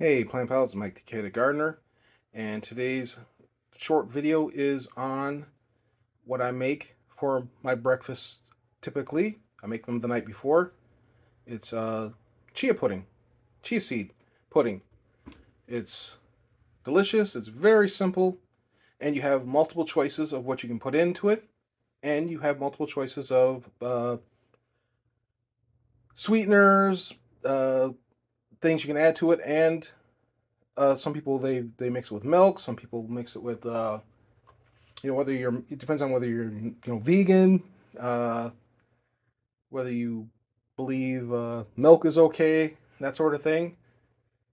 Hey Plant Pals, Mike the Kid Gardener, and today's short video is on what I make for my breakfast. Typically, I make them the night before. It's chia pudding, chia seed pudding. It's delicious, it's very simple, and you have multiple choices of what you can put into it, and you have multiple choices of sweeteners, things you can add to it, and some people they mix it with milk. Some people mix it with whether you're. It depends on whether you're vegan, uh, whether you believe milk is okay, that sort of thing.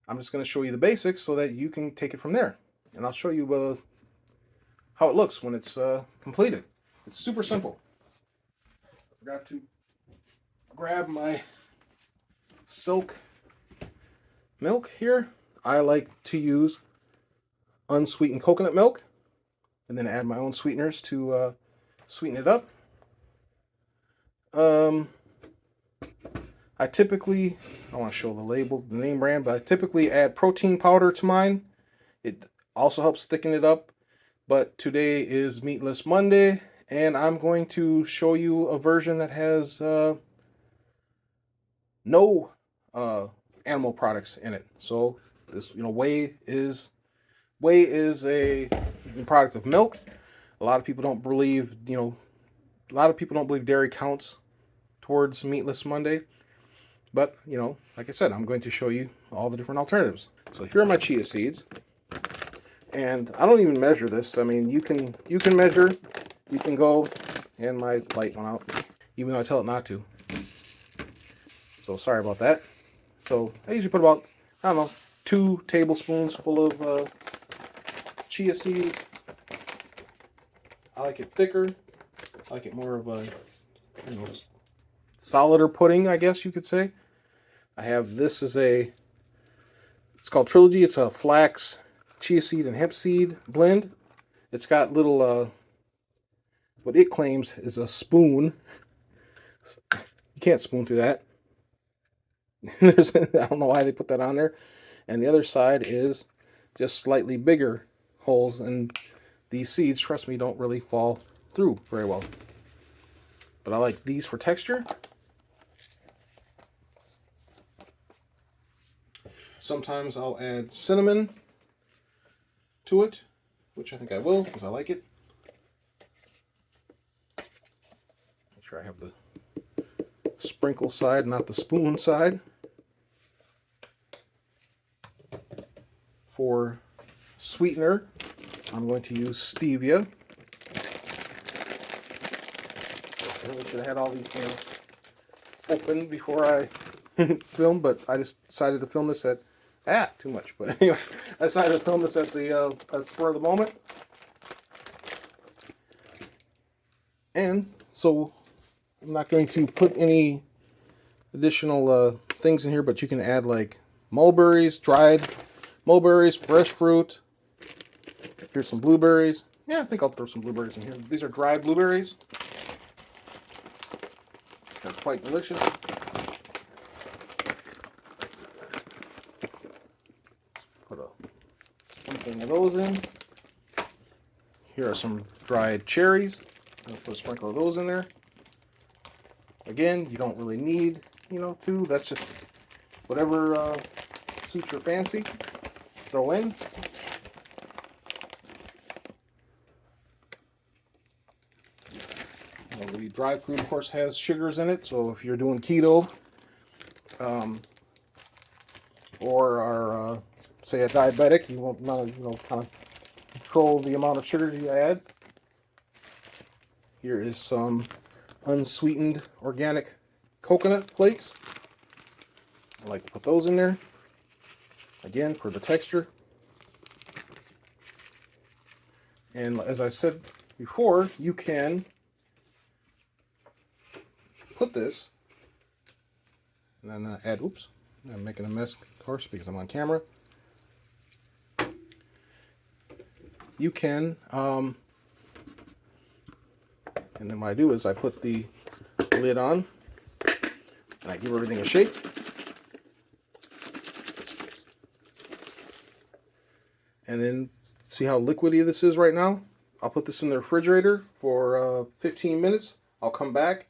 I'm just going to show you the basics so that you can take it from there, and I'll show you how it looks when it's completed. It's super simple. I forgot to grab my silk milk here. I like to use unsweetened coconut milk and then add my own sweeteners to sweeten it up. I typically, I want to show the label, the name brand, but I typically add protein powder to mine. It also helps thicken it up. But today is Meatless Monday, and I'm going to show you a version that has no animal products in it. So this, whey is a product of milk. A lot of people don't believe, a lot of people don't believe dairy counts towards Meatless Monday. But, like I said, I'm going to show you all the different alternatives. So here are my chia seeds. And I don't even measure this. I mean, you can measure, you can go, and my light went out, even though I tell it not to. So sorry about that. So I usually put about, 2 tablespoons full of chia seeds. I like it thicker. I like it more of a, solider pudding, I guess you could say. I have this as it's called Trilogy. It's a flax, chia seed, and hemp seed blend. It's got little, what it claims is a spoon. You can't spoon through that. I don't know why they put that on there. And the other side is just slightly bigger holes, and these seeds, trust me, don't really fall through very well. But I like these for texture. Sometimes I'll add cinnamon to it, which I think I will because I like it. Make sure I have the sprinkle side, not the spoon side. For sweetener, I'm going to use stevia. I really should have had all these things open before I filmed, but I just decided to film this at too much. But anyway, I decided to film this at the spur of the moment. And so I'm not going to put any additional things in here, but you can add like mulberries, dried mulberries, fresh fruit. Here's some blueberries. Yeah, I think I'll throw some blueberries in here. These are dried blueberries. They're quite delicious. Put something of those in. Here are some dried cherries. I'll put a sprinkle of those in there. Again, you don't really need, to. That's just whatever suits your fancy. Throw in. The dried fruit, of course, has sugars in it. So if you're doing keto, or are say a diabetic, you want to kind of control the amount of sugar you add. Here is some unsweetened organic coconut flakes. I like to put those in there. Again, for the texture. And as I said before, you can put this, and then add, oops, I'm making a mess, of course, because I'm on camera. You can, and then what I do is I put the lid on, and I give everything a shake. and then see how liquidy this is right now. I'll put this in the refrigerator for 15 minutes. I'll come back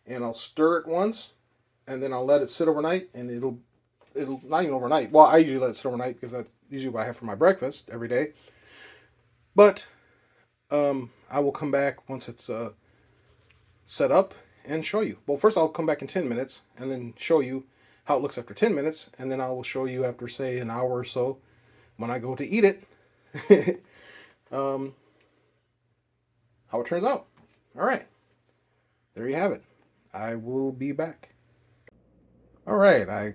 and I'll stir it once, and then I'll let it sit overnight, and it'll not even overnight. Well, I usually let it sit overnight because that's usually what I have for my breakfast every day. But I will come back once it's set up and show you. Well, first I'll come back in 10 minutes and then show you how it looks after 10 minutes, and then I will show you after, say, an hour or so when I go to eat it how it turns out. All right, there you have it. I will be back. All right, I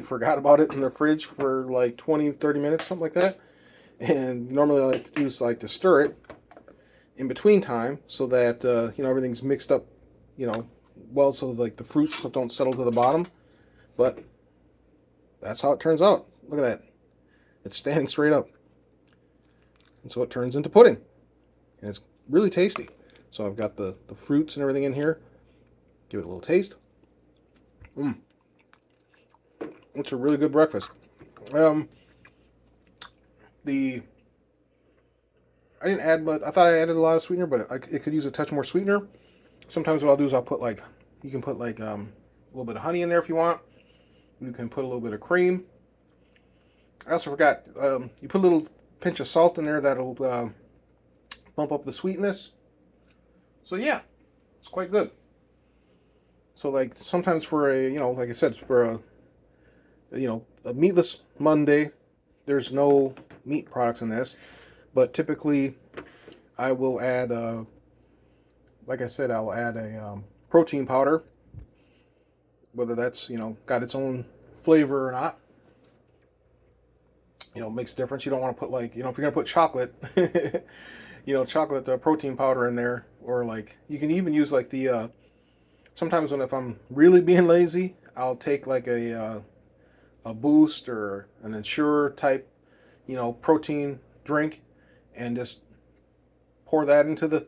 forgot about it in the fridge for like 20, 30 minutes, something like that. And normally I like to do is like to stir it in between time so that everything's mixed up, well, so like the fruits don't settle to the bottom. But that's how it turns out. Look at that. It's standing straight up. And so it turns into pudding. And it's really tasty. So I've got the fruits and everything in here. Give it a little taste. It's a really good breakfast. I didn't add, but I thought I added a lot of sweetener, but it could use a touch more sweetener. Sometimes what I'll do is I'll put you can put a little bit of honey in there if you want. You can put a little bit of cream. I also forgot, you put a little pinch of salt in there that'll bump up the sweetness. So yeah, it's quite good. So like sometimes for like I said, for a meatless Monday, there's no meat products in this, but typically I will add, like I said, I'll add a protein powder, whether that's got its own flavor or not. It makes a difference. You don't want to put if you're gonna put chocolate, chocolate protein powder in there, or you can even use the. Sometimes if I'm really being lazy, I'll take a Boost or an Ensure type, protein drink, and just pour that into the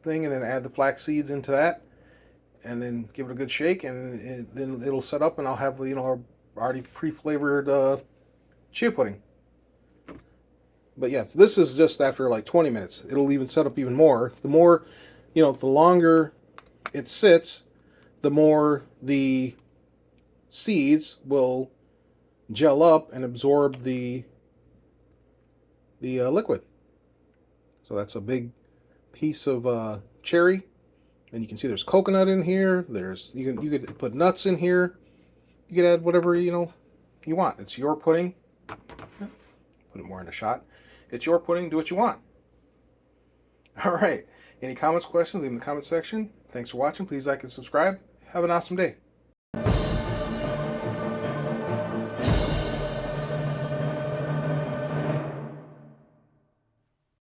thing, and then add the flax seeds into that, and then give it a good shake, and then it'll set up, and I'll have already pre-flavored chia pudding. But yes, this is just after like 20 minutes. It'll even set up even more. The more, the longer it sits, the more the seeds will gel up and absorb the liquid. So that's a big piece of cherry, and you can see there's coconut in here. You could put nuts in here. You could add whatever you want. It's your pudding. Put it more in a shot. It's your pudding. Do what you want. All right. Any comments, questions? Leave them in the comment section. Thanks for watching. Please like and subscribe. Have an awesome day.